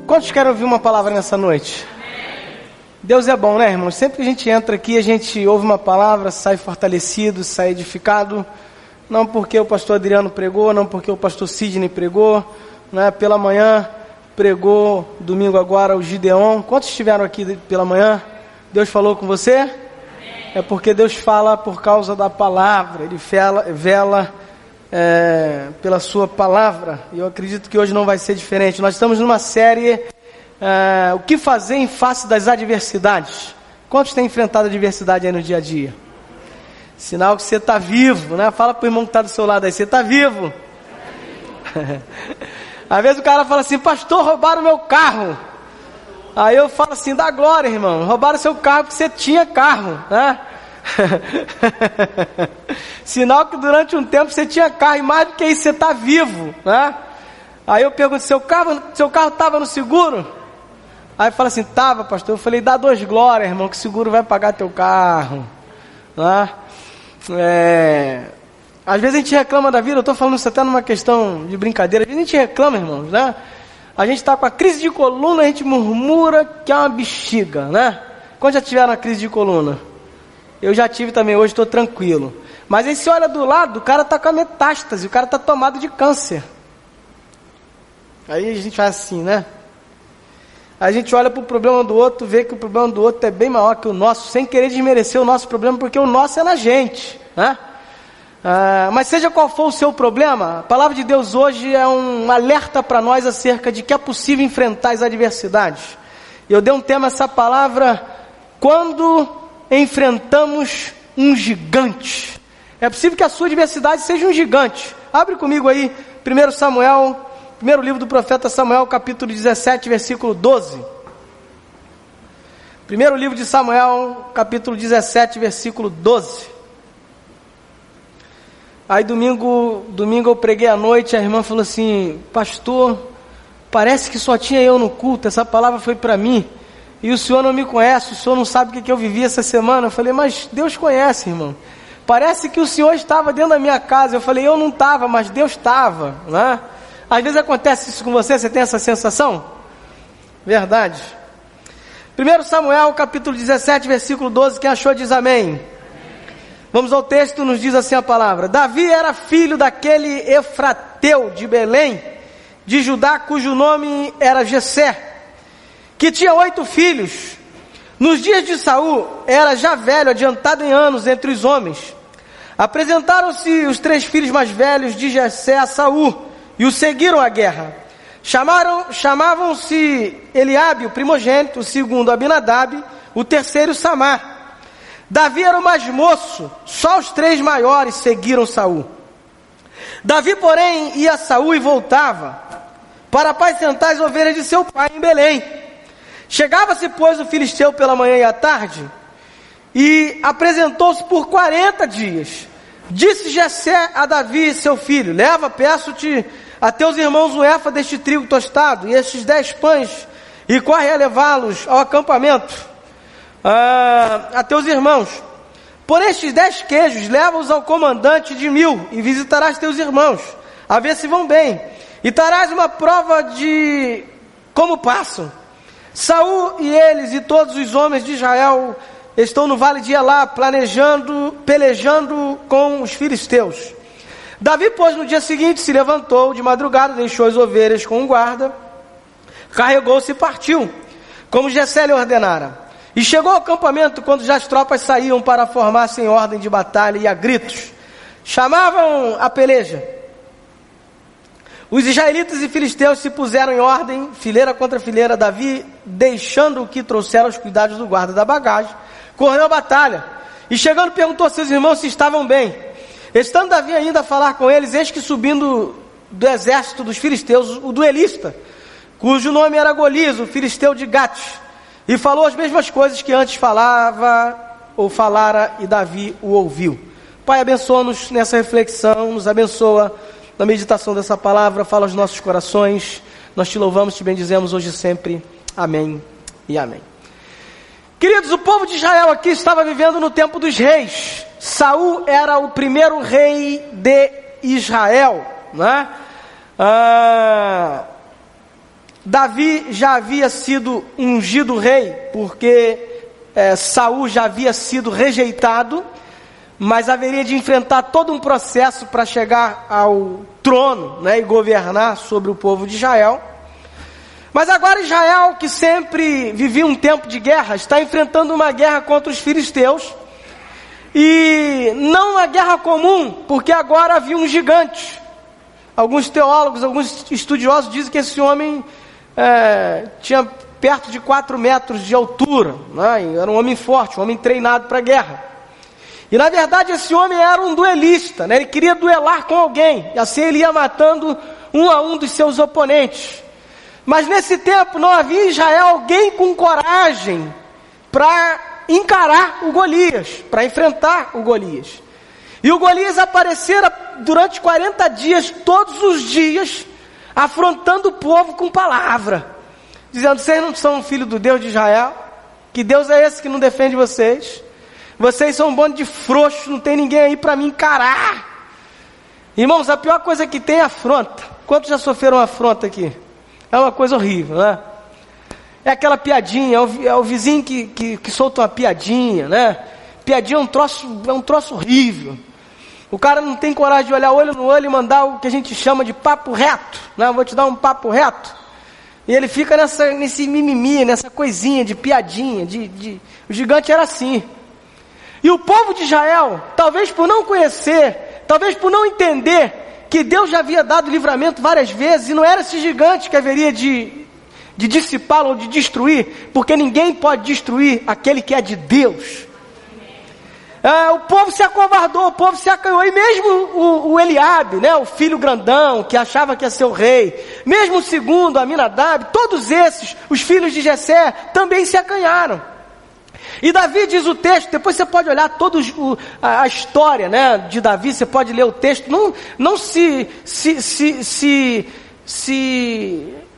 Quantos querem ouvir uma palavra nessa noite? Deus é bom, né, irmãos? Sempre que a gente entra aqui, a gente ouve uma palavra, sai fortalecido, sai edificado. Não porque o pastor Adriano pregou, não porque o pastor Sidney pregou, né? Pela manhã pregou, domingo agora, o Gideon. Quantos estiveram aqui pela manhã? Deus falou com você? É porque Deus fala por causa da palavra. Ele vela pela sua palavra. E eu acredito que hoje não vai ser diferente. Nós estamos numa série... o que fazer em face das adversidades? Quantos têm enfrentado adversidade aí no dia a dia? Sinal que você está vivo, né? Fala para o irmão que está do seu lado aí, você está vivo? Às vezes o cara fala assim, pastor, roubaram meu carro. Aí eu falo assim, dá glória, irmão, roubaram seu carro porque você tinha carro, né? Sinal que durante um tempo você tinha carro, e mais do que isso, você está vivo, né? Aí eu pergunto, seu carro estava no seguro? Aí fala assim, tava, pastor. Eu falei, dá 2 glórias, irmão, que o seguro vai pagar teu carro, né? Às vezes a gente reclama da vida. Eu estou falando isso até numa questão de brincadeira. Às vezes a gente reclama, irmãos, né? A gente está com a crise de coluna, a gente murmura que é uma bexiga, né? Quando já tiveram uma crise de coluna? Eu já tive também, hoje estou tranquilo. Mas aí você olha do lado, o cara está com a metástase, o cara está tomado de câncer. Aí a gente faz assim, né? A gente olha para o problema do outro, vê que o problema do outro é bem maior que o nosso, sem querer desmerecer o nosso problema, porque o nosso é na gente, né? Mas seja qual for o seu problema, a palavra de Deus hoje é um alerta para nós acerca de que é possível enfrentar as adversidades. Eu dei um tema a essa palavra, quando enfrentamos um gigante. É possível que a sua adversidade seja um gigante. Abre comigo aí, 1 Samuel, primeiro livro do profeta Samuel, capítulo 17, versículo 12. Primeiro livro de Samuel, capítulo 17, versículo 12. Aí domingo eu preguei à noite, a irmã falou assim, pastor, parece que só tinha eu no culto, essa palavra foi para mim, e o senhor não me conhece, o senhor não sabe o que eu vivi essa semana. Eu falei, mas Deus conhece, irmão. Parece que o senhor estava dentro da minha casa. Eu falei, eu não estava, mas Deus estava, né? Às vezes acontece isso com você, você tem essa sensação? Verdade. 1 Samuel, capítulo 17, versículo 12, quem achou diz amém. Vamos ao texto, nos diz assim a palavra. Davi era filho daquele Efrateu de Belém, de Judá, cujo nome era Jessé, que tinha 8 filhos. Nos dias de Saul, era já velho, adiantado em anos entre os homens. Apresentaram-se os 3 filhos mais velhos de Jessé a Saul, e o seguiram à guerra. Chamavam-se Eliabe, o primogênito, o segundo Abinadab, o terceiro Samar. Davi era o mais moço, só os 3 maiores seguiram Saul. Davi, porém, ia a Saul e voltava para apacentar as ovelhas de seu pai em Belém. Chegava-se, pois, o filisteu pela manhã e à tarde, e apresentou-se por 40 dias. Disse Jessé a Davi, seu filho, leva, peço-te, a teus irmãos um efa deste trigo tostado, e estes 10 pães, e corre a levá-los ao acampamento, a teus irmãos. Por estes 10 queijos, leva-os ao comandante de 1000, e visitarás teus irmãos, a ver se vão bem, e darás uma prova de como passam. Saul e eles e todos os homens de Israel estão no vale de Elá, pelejando com os filisteus. Davi, pois, no dia seguinte se levantou de madrugada, deixou as ovelhas com um guarda, carregou-se e partiu, como Jessé lhe ordenara. E chegou ao acampamento quando já as tropas saíam para formar-se em ordem de batalha e a gritos. Chamavam a peleja. Os israelitas e filisteus se puseram em ordem, fileira contra fileira. Davi, deixando o que trouxeram os cuidados do guarda da bagagem, correu a batalha. E chegando perguntou a seus irmãos se estavam bem. Estando Davi ainda a falar com eles, eis que subindo do exército dos filisteus, o duelista, cujo nome era Golias, o filisteu de Gate, e falou as mesmas coisas que antes falara, e Davi o ouviu. Pai, abençoa-nos nessa reflexão, nos abençoa na meditação dessa palavra, fala aos nossos corações. Nós te louvamos, te bendizemos hoje e sempre. Amém e amém. Queridos, o povo de Israel aqui estava vivendo no tempo dos reis. Saul era o primeiro rei de Israel, né? Davi já havia sido ungido rei, porque Saul já havia sido rejeitado, mas haveria de enfrentar todo um processo para chegar ao trono, né, e governar sobre o povo de Israel. Mas agora Israel, que sempre vivia um tempo de guerra, está enfrentando uma guerra contra os filisteus, e não uma guerra comum, porque agora havia um gigante. Alguns teólogos, alguns estudiosos dizem que esse homem tinha perto de 4 metros de altura, né? Era um homem forte, um homem treinado para a guerra. E na verdade esse homem era um duelista, né? Ele queria duelar com alguém, e assim ele ia matando um a um dos seus oponentes. Mas nesse tempo não havia em Israel alguém com coragem para encarar o Golias, para enfrentar o Golias. E o Golias aparecera durante 40 dias, todos os dias, afrontando o povo com palavra, dizendo: vocês não são filho do Deus de Israel? Que Deus é esse que não defende vocês? Vocês são um bando de frouxos, não tem ninguém aí para me encarar. Irmãos, a pior coisa que tem é afronta. Quantos já sofreram afronta aqui? É uma coisa horrível, né? É aquela piadinha, é o vizinho que solta uma piadinha, né? Piadinha é um troço horrível. O cara não tem coragem de olhar olho no olho e mandar o que a gente chama de papo reto, né? Eu vou te dar um papo reto. E ele fica nesse mimimi, nessa coisinha de piadinha. O gigante era assim. E o povo de Israel, talvez por não conhecer, talvez por não entender que Deus já havia dado livramento várias vezes, e não era esse gigante que haveria de dissipá-lo ou de destruir, porque ninguém pode destruir aquele que é de Deus. O povo se acovardou, o povo se acanhou, e mesmo o Eliabe, né, o filho grandão, que achava que ia ser o rei, mesmo o segundo, Aminadab, todos esses, os filhos de Jessé, também se acanharam. E Davi diz o texto, depois você pode olhar toda a história, né, de Davi, você pode ler o texto, não se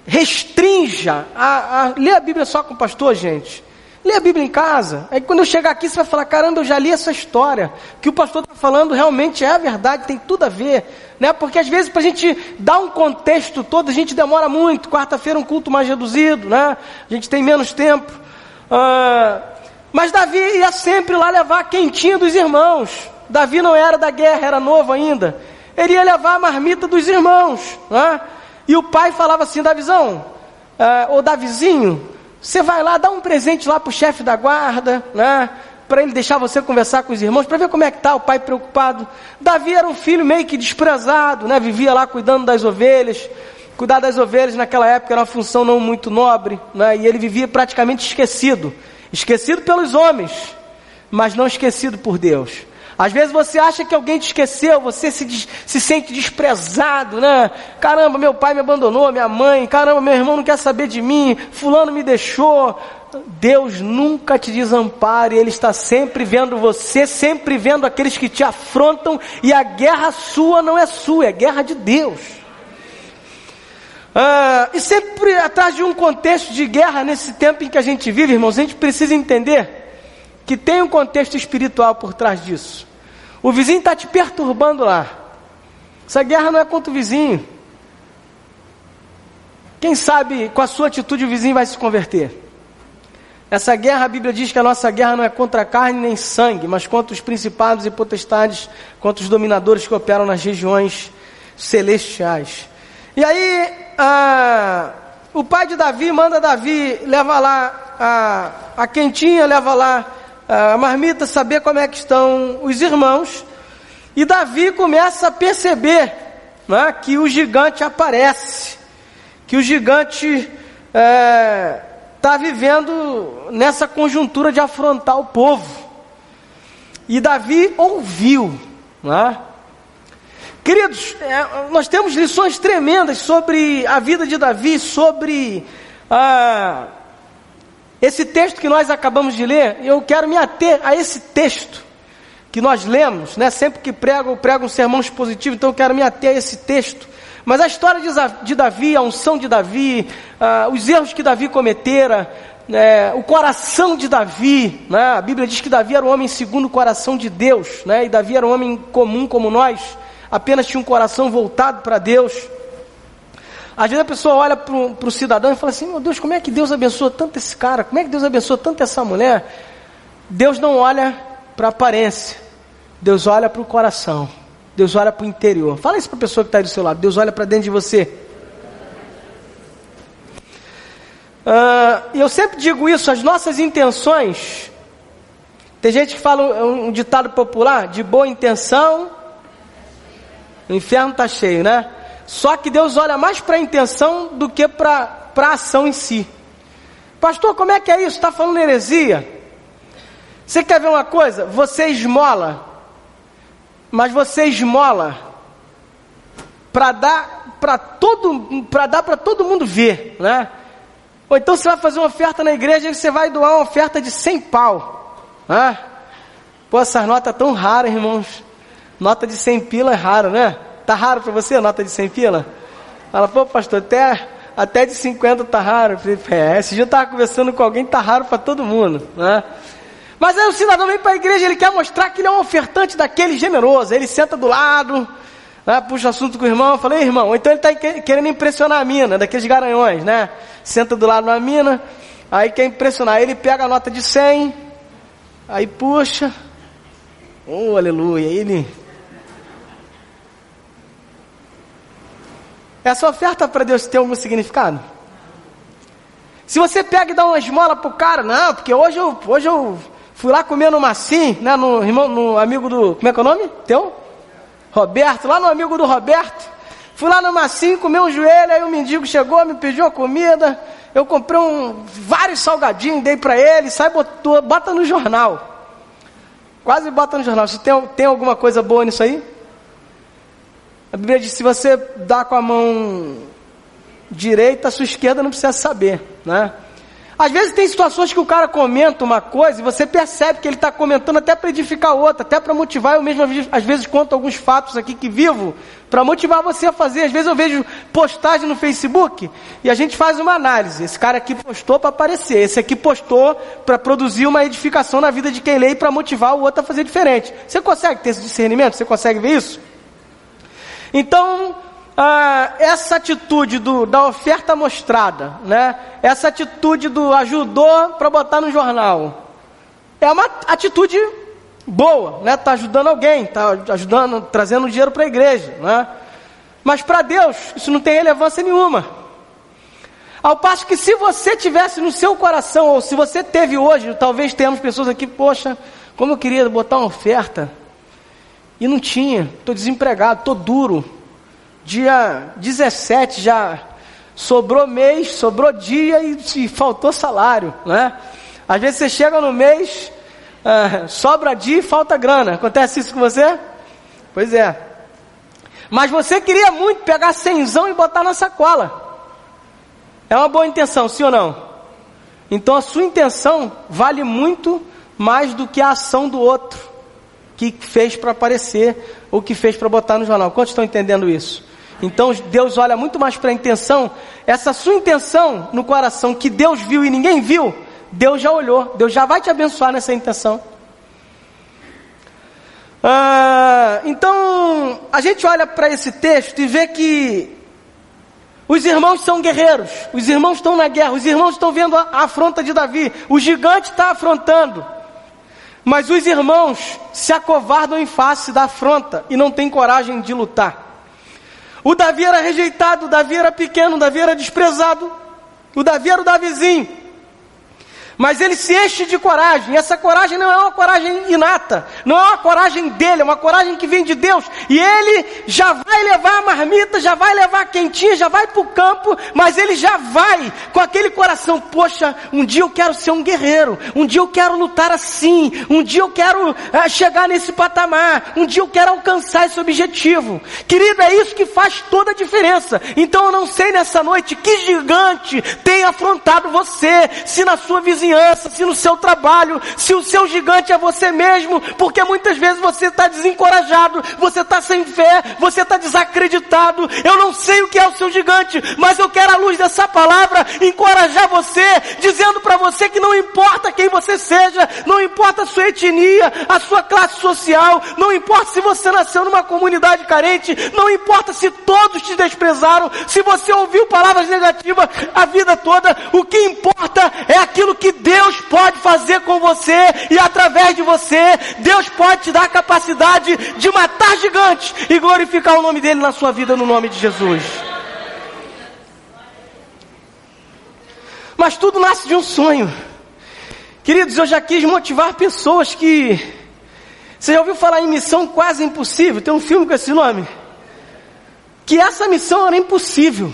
restrinja a ler a Bíblia só com o pastor, gente. Lê a Bíblia em casa. Aí quando eu chegar aqui você vai falar: caramba, eu já li essa história. O que o pastor está falando realmente é a verdade, tem tudo a ver, né? Porque às vezes para a gente dar um contexto todo, a gente demora muito. Quarta-feira um culto mais reduzido, né? A gente tem menos tempo. Mas Davi ia sempre lá levar a quentinha dos irmãos. Davi não era da guerra, era novo ainda. Ele ia levar a marmita dos irmãos, né? E o pai falava assim: Davizão, ou Davizinho, você vai lá, dá um presente lá para o chefe da guarda, né? Para ele deixar você conversar com os irmãos, para ver como é que está. O pai preocupado. Davi era um filho meio que desprezado, né? Vivia lá cuidando das ovelhas. Cuidar das ovelhas naquela época era uma função não muito nobre, né? E ele vivia praticamente esquecido. Esquecido pelos homens, mas não esquecido por Deus. Às vezes você acha que alguém te esqueceu, você se sente desprezado, né? Caramba, meu pai me abandonou, minha mãe, caramba, meu irmão não quer saber de mim, fulano me deixou. Deus nunca te desampara, e Ele está sempre vendo você, sempre vendo aqueles que te afrontam, e a guerra sua não é sua, é guerra de Deus. E sempre atrás de um contexto de guerra, nesse tempo em que a gente vive, irmãos, a gente precisa entender que tem um contexto espiritual por trás disso. O vizinho está te perturbando lá. Essa guerra não é contra o vizinho. Quem sabe com a sua atitude o vizinho vai se converter. Essa guerra, a Bíblia diz que a nossa guerra não é contra a carne nem sangue, mas contra os principados e potestades, contra os dominadores que operam nas regiões celestiais. E aí, o pai de Davi manda Davi levar lá a quentinha, leva lá a marmita, saber como é que estão os irmãos. E Davi começa a perceber, né, que o gigante aparece, que o gigante está vivendo nessa conjuntura de afrontar o povo. E Davi ouviu, né? Queridos, nós temos lições tremendas sobre a vida de Davi, sobre esse texto que nós acabamos de ler. Eu quero me ater a esse texto que nós lemos, né? Sempre que eu prego um sermão expositivo, então eu quero me ater a esse texto. Mas a história de Davi, a unção de Davi, os erros que Davi cometera, o coração de Davi, né? A Bíblia diz que Davi era um homem segundo o coração de Deus, né? E Davi era um homem comum como nós. apenas tinha um coração voltado para Deus. Às vezes a pessoa olha para o cidadão e fala assim: meu Deus, como é que Deus abençoa tanto esse cara? Como é que Deus abençoa tanto essa mulher? Deus não olha para a aparência, Deus olha para o coração, Deus olha para o interior. Fala isso para a pessoa que está aí do seu lado: Deus olha para dentro de você. E eu sempre digo isso, as nossas intenções, tem gente que fala um ditado popular: de boa intenção, o inferno está cheio, né? Só que Deus olha mais para a intenção do que para a ação em si. Pastor, como é que é isso? Está falando heresia? Você quer ver uma coisa? Você esmola, mas você esmola para dar para todo mundo ver, né? Ou então você vai fazer uma oferta na igreja e você vai doar uma oferta de 100 pau. Ah, pô, essas notas tão raras, irmãos. Nota de 100 pila é raro, né? Tá raro para você a nota de 100 pila? Fala, pô, pastor, até de 50 tá raro. Eu falei, esse dia eu estava conversando com alguém, tá raro para todo mundo, né? Mas aí o cidadão vem para a igreja, ele quer mostrar que ele é um ofertante daquele generoso. Ele senta do lado, né, puxa assunto com o irmão, fala: ei, irmão, então ele está querendo impressionar a mina, daqueles garanhões, né? Senta do lado da mina, aí quer impressionar, ele pega a nota de 100, aí puxa, oh, aleluia, ele... Essa oferta para Deus tem algum significado? Se você pega e dá uma esmola pro cara: não, porque hoje eu fui lá comer no Massim, né, no amigo do, como é que é o nome? Teu? Roberto, lá no amigo do Roberto. Fui lá no Massim, comer um joelho, aí o mendigo chegou, me pediu a comida, eu comprei vários salgadinhos, dei para ele, bota no jornal. Quase bota no jornal. Você tem alguma coisa boa nisso aí? A Bíblia diz: se você dá com a mão direita, a sua esquerda não precisa saber, né? Às vezes tem situações que o cara comenta uma coisa e você percebe que ele está comentando até para edificar outra, até para motivar. Eu mesmo às vezes conto alguns fatos aqui que vivo para motivar você a fazer. Às vezes eu vejo postagem no Facebook e a gente faz uma análise. Esse cara aqui postou para aparecer, esse aqui postou para produzir uma edificação na vida de quem lê e para motivar o outro a fazer diferente. Você consegue ter esse discernimento? Você consegue ver isso? Então, essa atitude da oferta mostrada, né? Essa atitude do ajudou para botar no jornal, é uma atitude boa, né? Está ajudando alguém, está ajudando, trazendo dinheiro para a igreja, né? Mas para Deus isso não tem relevância nenhuma. Ao passo que se você tivesse no seu coração, ou se você teve hoje, talvez tenhamos pessoas aqui: poxa, como eu queria botar uma oferta e não tinha, estou desempregado, estou duro. Dia 17 já sobrou mês, sobrou dia e faltou salário, né? Às vezes você chega no mês, sobra dia e falta grana. Acontece isso com você? Pois é. Mas você queria muito pegar 100zão e botar na sacola. É uma boa intenção, sim ou não? Então a sua intenção vale muito mais do que a ação do outro que fez para aparecer ou que fez para botar no jornal. Quantos estão entendendo isso? Então Deus olha muito mais para a intenção. Essa sua intenção no coração que Deus viu e ninguém viu, Deus já olhou, Deus já vai te abençoar nessa intenção. Então a gente olha para esse texto e vê que os irmãos são guerreiros, os irmãos estão na guerra, os irmãos estão vendo a afronta de Davi, o gigante está afrontando, mas os irmãos se acovardam em face da afronta e não têm coragem de lutar. O Davi era rejeitado, o Davi era pequeno, o Davi era desprezado, o Davi era o Davizinho. Mas ele se enche de coragem. Essa coragem não é uma coragem inata, não é uma coragem dele, é uma coragem que vem de Deus. E ele já vai levar a marmita, já vai levar a quentinha, já vai para o campo, mas ele já vai com aquele coração: poxa, um dia eu quero ser um guerreiro, um dia eu quero lutar assim, um dia eu quero chegar nesse patamar, um dia eu quero alcançar esse objetivo. Querido, é isso que faz toda a diferença. Então eu não sei nessa noite que gigante tem afrontado você, se na sua vizinhança vizinhança, se no seu trabalho, se o seu gigante é você mesmo, porque muitas vezes você está desencorajado, você está sem fé, você está desacreditado. Eu não sei o que é o seu gigante, mas eu quero, à luz dessa palavra, encorajar você, dizendo para você que não importa quem você seja, não importa a sua etnia, a sua classe social, não importa se você nasceu numa comunidade carente, não importa se todos te desprezaram, se você ouviu palavras negativas a vida toda, o que importa é aquilo que Deus pode fazer com você e através de você. Deus pode te dar a capacidade de matar gigantes e glorificar o nome dele na sua vida, no nome de Jesus. Mas tudo nasce de um sonho. Queridos, eu já quis motivar pessoas que... Você já ouviu falar em missão quase impossível? Tem um filme com esse nome. Que essa missão era impossível.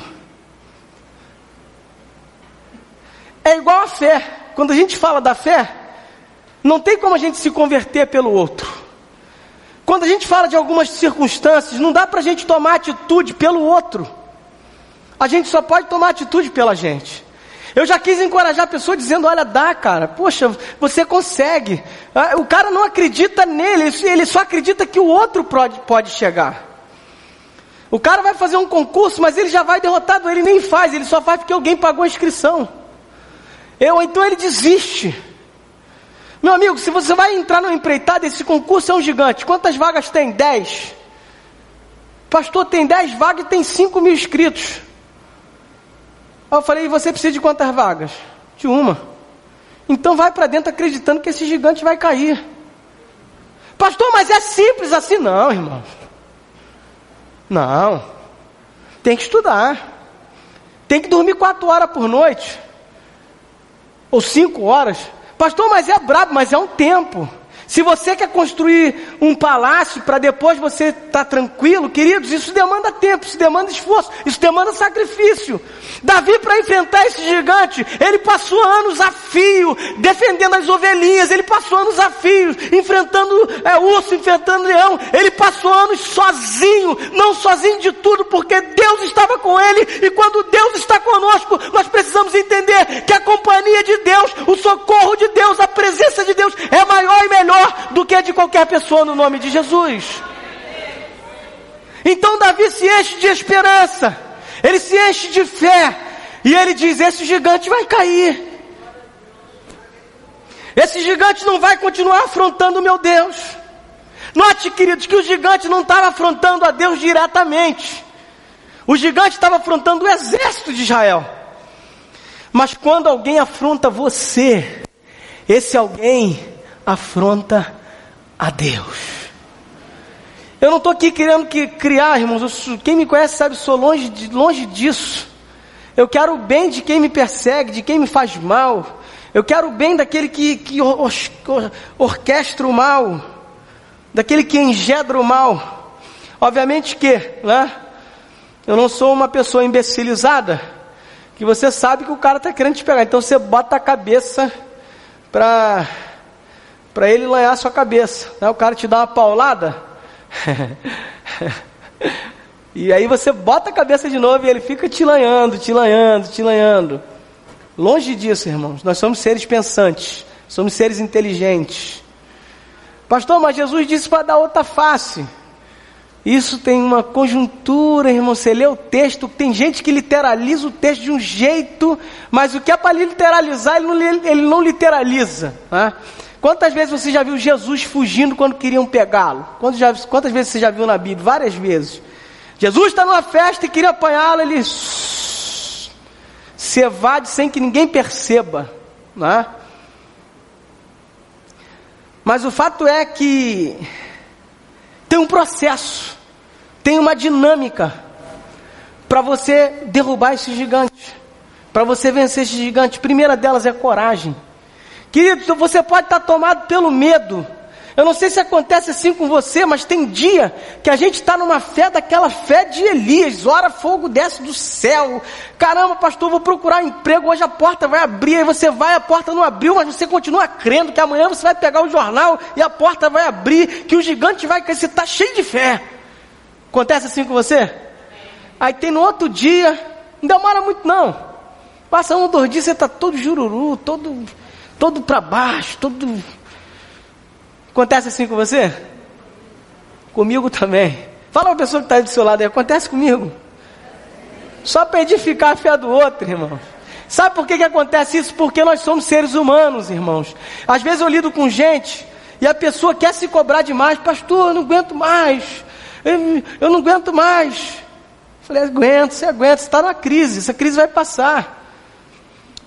É igual a fé. Quando a gente fala da fé, não tem como a gente se converter pelo outro. Quando a gente fala de algumas circunstâncias, não dá para a gente tomar atitude pelo outro. A gente só pode tomar atitude pela gente. Eu já quis encorajar a pessoa dizendo, olha, dá, cara, poxa, você consegue. O cara não acredita nele, ele só acredita que o outro pode chegar. O cara vai fazer um concurso, mas ele já vai derrotado, ele nem faz, ele só faz porque alguém pagou a inscrição. Então ele desiste. Meu amigo, se você vai entrar numa empreitada, esse concurso é um gigante. Quantas vagas tem? 10. Pastor, tem 10 vagas e tem 5 mil inscritos. Eu falei, e você precisa de quantas vagas? De uma. Então vai para dentro acreditando que esse gigante vai cair. Pastor, mas é simples assim? Não, irmão. Não. Tem que estudar. Tem que dormir 4 horas por noite. Ou 5 horas. Pastor, mas é brabo, mas é um tempo. Se você quer construir um palácio para depois você estar tranquilo, queridos, isso demanda tempo, isso demanda esforço, isso demanda sacrifício. Davi, para enfrentar esse gigante, ele passou anos a fio, defendendo as ovelhinhas, ele passou anos a fio, enfrentando urso, enfrentando leão, ele passou anos sozinho, não sozinho de tudo, porque Deus estava com ele, e quando Deus está conosco, nós precisamos entender que a companhia de Deus, o socorro de Deus, a presença de Deus é maior e melhor do que a de qualquer pessoa, no nome de Jesus. Então Davi se enche de esperança, ele se enche de fé, e ele diz, esse gigante vai cair, esse gigante não vai continuar afrontando o meu Deus. Note, queridos, que o gigante não estava afrontando a Deus diretamente, o gigante estava afrontando o exército de Israel. Mas quando alguém afronta você, esse alguém afronta a Deus. Eu não estou aqui querendo criar, irmãos, quem me conhece sabe, sou longe disso. Eu quero o bem de quem me persegue, de quem me faz mal. Eu quero o bem daquele que orquestra o mal, daquele que engendra o mal. Obviamente que, né, eu não sou uma pessoa imbecilizada, que você sabe que o cara está querendo te pegar, então você bota a cabeça para ele lanhar a sua cabeça, né? O cara te dá uma paulada e aí você bota a cabeça de novo e ele fica te lanhando. Longe disso, irmãos, nós somos seres pensantes, somos seres inteligentes. Pastor, mas Jesus disse para dar outra face. Isso tem uma conjuntura, irmão. Você lê o texto, tem gente que literaliza o texto de um jeito, mas o que é para literalizar, ele não literaliza, né? Quantas vezes você já viu Jesus fugindo quando queriam pegá-lo? Quantas vezes você já viu na Bíblia? Várias vezes. Jesus está numa festa e queria apanhá-lo, ele se evade sem que ninguém perceba, né? Mas o fato é que tem um processo, tem uma dinâmica para você derrubar esse gigante, para você vencer esse gigante. A primeira delas é coragem. Querido, você pode estar tomado pelo medo. Eu não sei se acontece assim com você, mas tem dia que a gente está numa fé, daquela fé de Elias, ora fogo desce do céu. Caramba, pastor, vou procurar emprego, hoje a porta vai abrir. Aí você vai, a porta não abriu, mas você continua crendo que amanhã você vai pegar o jornal e a porta vai abrir, que o gigante vai cair. Você está cheio de fé. Acontece assim com você? Aí tem no outro dia, não demora muito não, passa 1 ou 2 dias, você está todo jururu, todo todo para baixo, todo... Acontece assim com você? Comigo também. Fala uma pessoa que está aí do seu lado aí, acontece comigo? Só para edificar a fé do outro, irmão. Sabe por que acontece isso? Porque nós somos seres humanos, irmãos. Às vezes eu lido com gente e a pessoa quer se cobrar demais. Pastor, eu não aguento mais. Eu não aguento mais. Eu falei, aguenta, você está na crise. Essa crise vai passar.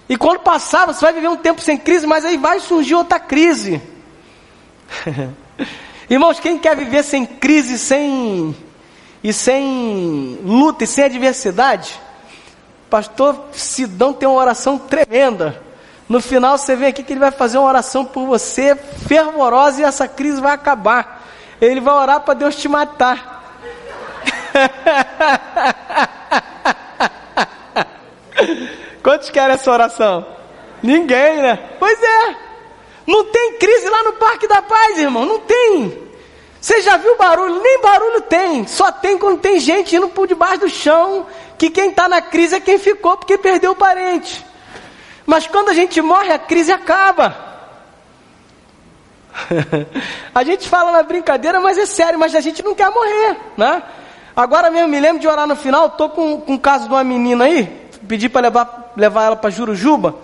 E quando passar, você vai viver um tempo sem crise, mas aí vai surgir outra crise. Irmãos, quem quer viver sem crise, sem luta e sem adversidade? Pastor Sidão tem uma oração tremenda. No final você vem aqui que ele vai fazer uma oração por você, fervorosa, e essa crise vai acabar. Ele vai orar para Deus te matar. Quantos querem essa oração? Ninguém, né? Pois é. Não tem crise lá no Parque da Paz, irmão. Não tem. Você já viu barulho? Nem barulho tem. Só tem quando tem gente indo por debaixo do chão, que quem está na crise é quem ficou porque perdeu o parente. Mas quando a gente morre, a crise acaba. A gente fala na brincadeira, mas é sério, mas a gente não quer morrer, né? Agora mesmo, me lembro de orar no final, estou com um caso de uma menina aí, pedi para levar ela para Jurujuba,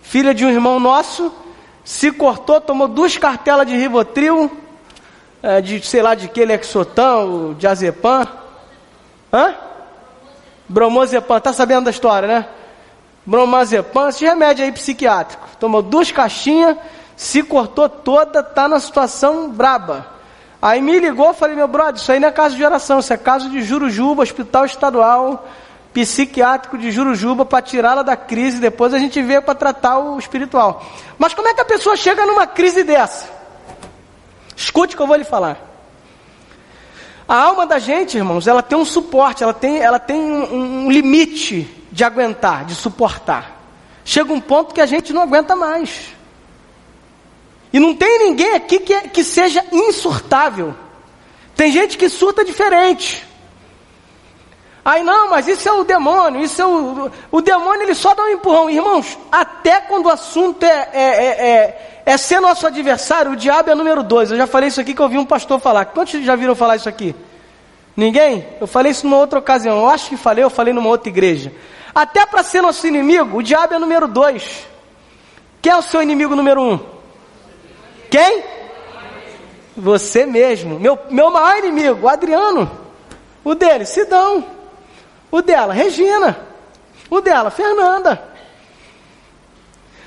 filha de um irmão nosso, se cortou, tomou 2 cartelas de Rivotril, de sei lá de que, Lexotan, diazepam, bromazepam, tá sabendo da história, né? Bromazepam, esse remédio aí psiquiátrico, tomou 2 caixinhas, se cortou toda, tá na situação braba. Aí me ligou, falei, meu brother, isso aí não é caso de oração, isso é caso de Jurujuba, Hospital Estadual Psiquiátrico de Jurujuba, para tirá-la da crise, depois a gente vê para tratar o espiritual. Mas como é que a pessoa chega numa crise dessa? Escute o que eu vou lhe falar. A alma da gente, irmãos, ela tem um suporte, ela tem um limite de aguentar, de suportar. Chega um ponto que a gente não aguenta mais. E não tem ninguém aqui que seja insurtável. Tem gente que surta diferente. Aí não, mas isso é o demônio, isso é o demônio, ele só dá um empurrão. Irmãos, até quando o assunto é ser nosso adversário, o diabo é número 2. Eu já falei isso aqui que eu ouvi um pastor falar. Quantos já viram falar isso aqui? Ninguém? Eu falei isso numa outra ocasião. Eu acho que eu falei numa outra igreja. Até para ser nosso inimigo, o diabo é número 2. Quem é o seu inimigo número 1? Quem? Você mesmo. Meu maior inimigo, o Adriano. O dele, Sidão. O dela, Regina. O dela, Fernanda.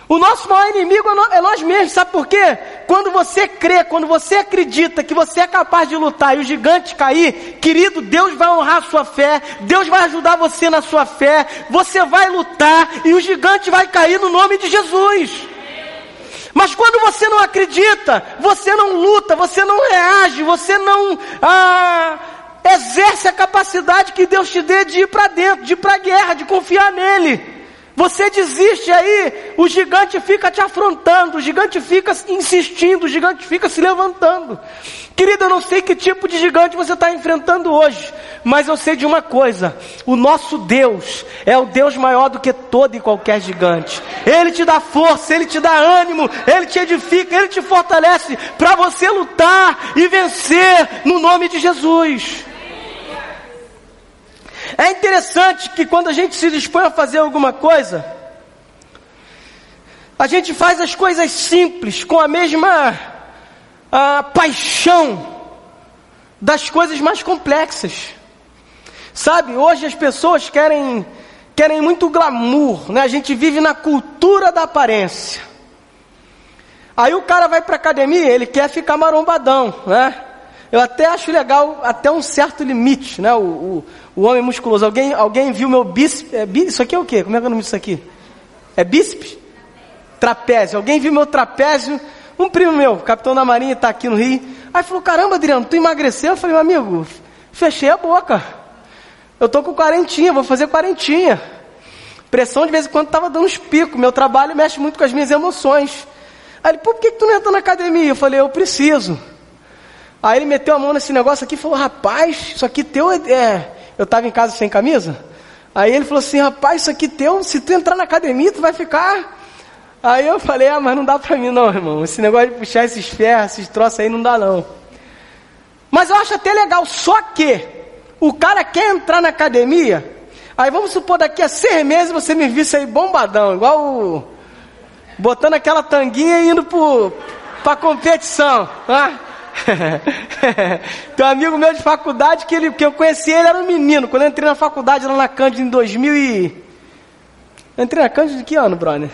O nosso maior inimigo é nós mesmos. Sabe por quê? Quando você crê, quando você acredita que você é capaz de lutar e o gigante cair, querido, Deus vai honrar a sua fé, Deus vai ajudar você na sua fé, você vai lutar e o gigante vai cair no nome de Jesus. Mas quando você não acredita, você não luta, você não reage, você não exerce a capacidade que Deus te dê de ir para dentro, de ir para a guerra, de confiar nele. Você desiste aí, o gigante fica te afrontando, o gigante fica insistindo, o gigante fica se levantando. Querido, eu não sei que tipo de gigante você está enfrentando hoje, mas eu sei de uma coisa: o nosso Deus é o Deus maior do que todo e qualquer gigante. Ele te dá força, Ele te dá ânimo, Ele te edifica, Ele te fortalece para você lutar e vencer no nome de Jesus. É interessante que quando a gente se dispõe a fazer alguma coisa, a gente faz as coisas simples com a mesma paixão das coisas mais complexas. Sabe, hoje as pessoas querem muito glamour, né? A gente vive na cultura da aparência. Aí o cara vai para academia, ele quer ficar marombadão, né? Eu até acho legal até um certo limite, né? O homem musculoso. Alguém viu meu bíceps? Isso aqui é o quê? Como é que é o nome disso aqui? É bíceps? Trapézio. Alguém viu meu trapézio? Um primo meu, capitão da marinha, está aqui no Rio. Aí falou, caramba, Adriano, tu emagreceu? Eu falei, meu amigo, fechei a boca. Eu tô com 40, vou fazer 40. Pressão de vez em quando estava dando uns picos. Meu trabalho mexe muito com as minhas emoções. Aí ele, por que tu não entra na academia? Eu falei, eu preciso. Aí ele meteu a mão nesse negócio aqui e falou, rapaz, isso aqui teu eu estava em casa sem camisa. Aí ele falou assim, rapaz, isso aqui teu, se tu entrar na academia, tu vai ficar Aí eu falei, mas não dá pra mim não, irmão. Esse negócio de puxar esses ferros, esses troços aí, não dá não. Mas eu acho até legal, só que o cara quer entrar na academia, aí vamos supor, daqui a 6 meses você me visse aí bombadão, igual botando aquela tanguinha e indo pra competição. Tem um amigo meu de faculdade que eu conheci, ele era um menino. Quando eu entrei na faculdade lá na Cândida em 2000 e... Eu entrei na Cândida de que ano, brother?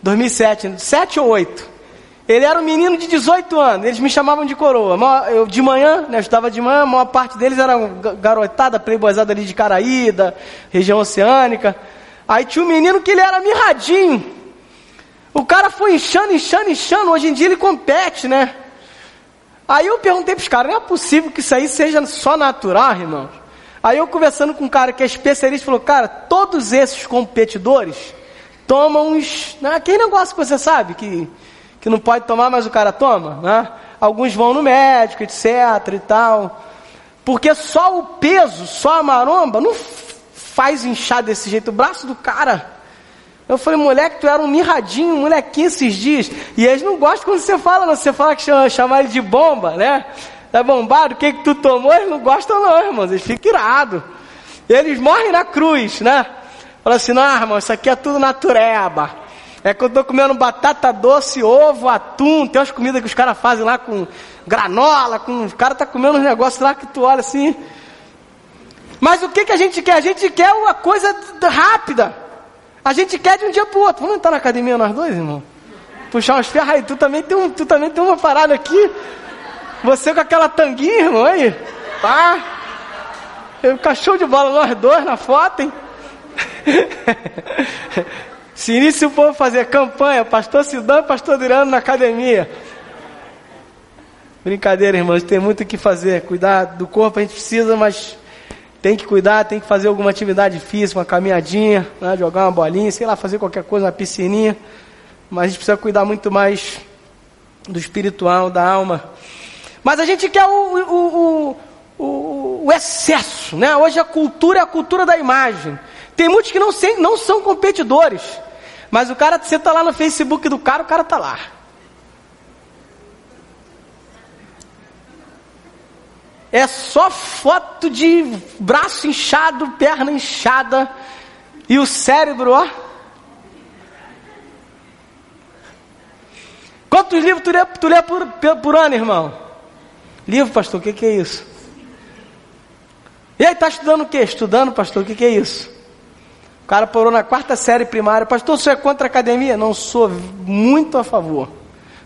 2007, 7 ou 8. Ele era um menino de 18 anos, eles me chamavam de coroa. Eu de manhã, né, eu estudava de manhã, a maior parte deles era garotada, playboyzada ali de Caraída, região oceânica. Aí tinha um menino que ele era mirradinho. O cara foi inchando, hoje em dia ele compete, né? Aí eu perguntei para os caras, não é possível que isso aí seja só natural, irmão? Aí eu conversando com um cara que é especialista, falou, cara, todos esses competidores tomam uns... Né, aquele negócio que você sabe, que não pode tomar, mas o cara toma, né? Alguns vão no médico, etc e tal. Porque só o peso, só a maromba, não faz inchar desse jeito o braço do cara. Eu falei, moleque, tu era um mirradinho, um molequinho esses dias. E eles não gostam quando você fala, não. Você fala que chama ele de bomba, né? Tá bombado, o que tu tomou? Eles não gostam não, irmãos. Eles ficam irados. Eles morrem na cruz, né? Fala assim, não, irmão, isso aqui é tudo natureba. É que eu tô comendo batata doce, ovo, atum. Tem umas comidas que os caras fazem lá com granola, os caras tá comendo uns negócios lá que tu olha assim. Mas o que a gente quer? A gente quer uma coisa rápida. A gente quer de um dia pro outro. Vamos entrar na academia nós dois, irmão? Puxar umas ferras aí. Tu também tem uma parada aqui. Você com aquela tanguinha, irmão, aí. Pá. Cachorro de bola nós dois na foto, hein? Se inicia o povo fazer campanha, pastor Sidão e pastor Durano na academia. Brincadeira, irmãos, tem muito o que fazer. Cuidar do corpo a gente precisa, mas tem que cuidar, tem que fazer alguma atividade física, uma caminhadinha, né? Jogar uma bolinha, sei lá, fazer qualquer coisa, uma piscininha. Mas a gente precisa cuidar muito mais do espiritual, da alma. Mas a gente quer o excesso, né? Hoje a cultura é a cultura da imagem. Tem muitos que não são competidores. Mas o cara, você está lá no Facebook do cara, o cara está lá. É só foto de braço inchado, perna inchada. E o cérebro, ó. Quantos livros tu lê por ano, irmão? Livro, pastor, o que é isso? E aí, está estudando o quê? Estudando, pastor, o que é isso? O cara parou na 4ª série primária. Pastor, você é contra a academia? Não, sou muito a favor.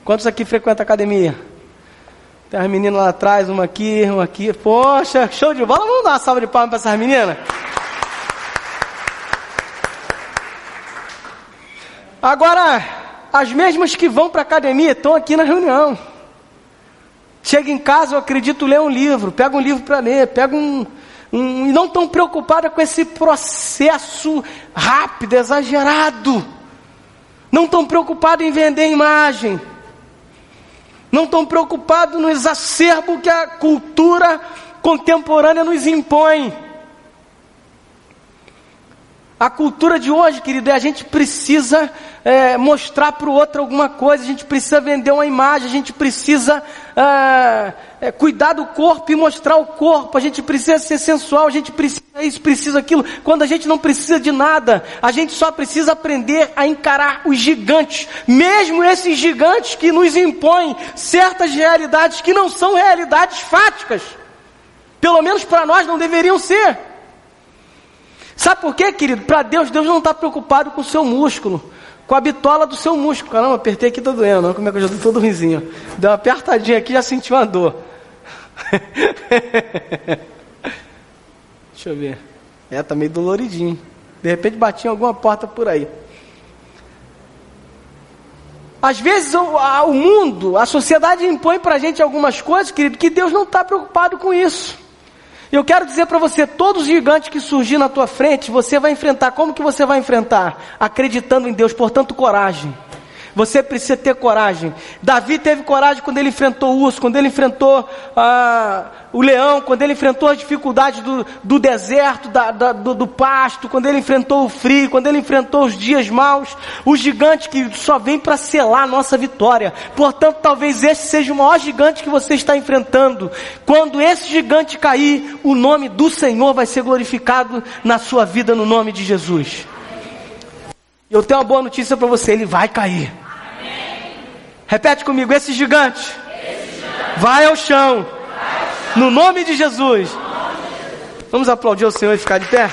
Quantos aqui frequentam a academia? Tem as meninas lá atrás, uma aqui. Poxa, show de bola. Vamos dar uma salva de palmas para essas meninas? Agora, as mesmas que vão para a academia estão aqui na reunião. Chega em casa, eu acredito, lê um livro. Pega um livro para ler, e não estão preocupadas com esse processo rápido, exagerado. Não estão preocupadas em vender imagem. Não estão preocupados no exacerbo que a cultura contemporânea nos impõe. A cultura de hoje, querido, a gente precisa mostrar para o outro alguma coisa, a gente precisa vender uma imagem, a gente precisa cuidar do corpo e mostrar o corpo, a gente precisa ser sensual, a gente precisa isso, precisa aquilo, quando a gente não precisa de nada, a gente só precisa aprender a encarar os gigantes, mesmo esses gigantes que nos impõem certas realidades que não são realidades fáticas, pelo menos para nós não deveriam ser. Sabe por quê, querido? Para Deus não está preocupado com o seu músculo, com a bitola do seu músculo. Caramba, apertei aqui, tá doendo, não? Como é que eu já estou todo ruimzinho? Deu uma apertadinha aqui, já senti uma dor. Deixa eu ver. Tá meio doloridinho. De repente bati em alguma porta por aí. Às vezes o mundo, a sociedade impõe para a gente algumas coisas, querido, que Deus não está preocupado com isso. Eu quero dizer para você, todos os gigantes que surgir na tua frente, você vai enfrentar. Como que você vai enfrentar? Acreditando em Deus, portanto coragem. Você precisa ter coragem. Davi teve coragem quando ele enfrentou o urso, quando ele enfrentou o leão, quando ele enfrentou as dificuldades do deserto, do pasto, quando ele enfrentou o frio, quando ele enfrentou os dias maus, o gigante que só vem para selar a nossa vitória. Portanto, talvez esse seja o maior gigante que você está enfrentando. Quando esse gigante cair, o nome do Senhor vai ser glorificado na sua vida, no nome de Jesus. Eu tenho uma boa notícia para você, ele vai cair. Amém. Repete comigo, esse gigante vai ao chão, no nome de Jesus. Vamos aplaudir o Senhor e ficar de pé?